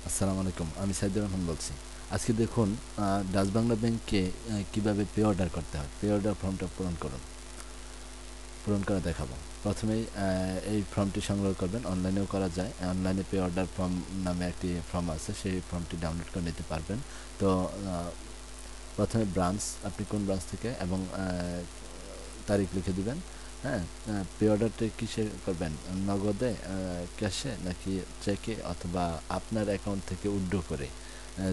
আসসালামু আলাইকুম, আমি সাইদুর রহমান বলছি। আজকে দেখুন ডাচ বাংলা ব্যাংকে কীভাবে পে অর্ডার করতে হয়। পে অর্ডার ফর্মটা পূরণ করে দেখাবো। প্রথমেই এই ফর্মটি সংগ্রহ করবেন, অনলাইনেও করা যায়। অনলাইনে পে অর্ডার ফর্ম নামে একটি ফর্ম আছে, সেই ফর্মটি ডাউনলোড করে নিতে পারবেন। তো প্রথমে ব্রাঞ্চ, আপনি কোন ব্রাঞ্চ থেকে এবং তারিখ লিখে দিবেন। হ্যাঁ, পে অর্ডারটা কিসে করবেন? নগদে, ক্যাশে নাকি চেকে, অথবা আপনার অ্যাকাউন্ট থেকে উইথড্র করে?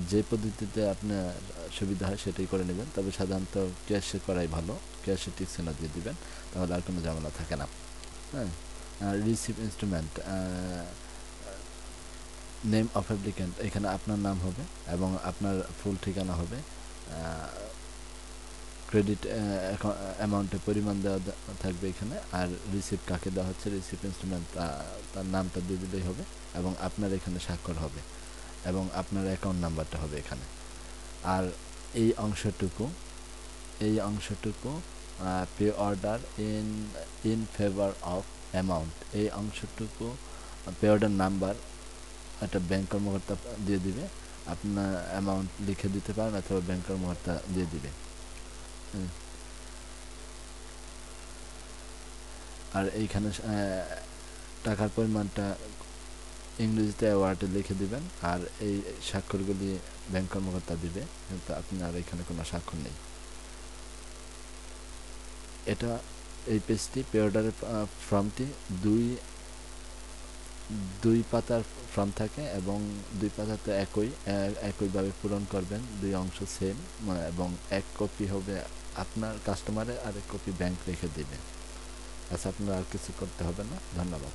যে পদ্ধতিতে আপনার সুবিধা হয় সেটাই করে নেবেন, তবে সাধারণত ক্যাশে করাই ভালো। ক্যাশে টিকসিনা দিয়ে দিবেন, তাহলে আর কোনো ঝামেলা থাকে না। হ্যাঁ, receive instrument, name of applicant, এখানে আপনার নাম হবে এবং আপনার ফুল ঠিকানা হবে। ক্রেডিট অ্যামাউন্টের পরিমাণ দেওয়া থাকবে এখানে। আর রিসিপ্ট কাকে দেওয়া হচ্ছে, রিসিপ্ট ইনস্ট্রুমেন্ট তার নামটা দিয়ে দিলেই হবে, এবং আপনার এখানে স্বাক্ষর হবে, এবং আপনার অ্যাকাউন্ট নাম্বারটা হবে এখানে। আর এই অংশটুকু pay order in favour of amount, এই অংশটুকু পে অর্ডার নাম্বার একটা ব্যাংক কর্মকর্তা দিয়ে দিবে। আপনার অ্যামাউন্ট লিখে দিতে পারেন, অথবা ব্যাংক কর্মকর্তা দিয়ে দিবে। আর এইখানে টাকার পরিমাণটা ইংরেজিতে ওয়ার্ডে লিখে দিবেন, আর এই স্বাক্ষরগুলি ব্যাংক কর্মকর্তা দিবে, কিন্তু আপনার এখানে কোনো স্বাক্ষর নেই। এটা এই পেজটি, পে অর্ডারের ফর্মটি দুই পাতার ফর্ম থাকে, এবং দুই পাতাতে একইভাবে পূরণ করবেন, দুই অংশ সেম, এবং এক কপি হবে আপনার কাস্টমারের, আর এক কপি ব্যাংক রেখে দেবে। আচ্ছা, আপনার আর কিছু করতে হবে না। ধন্যবাদ।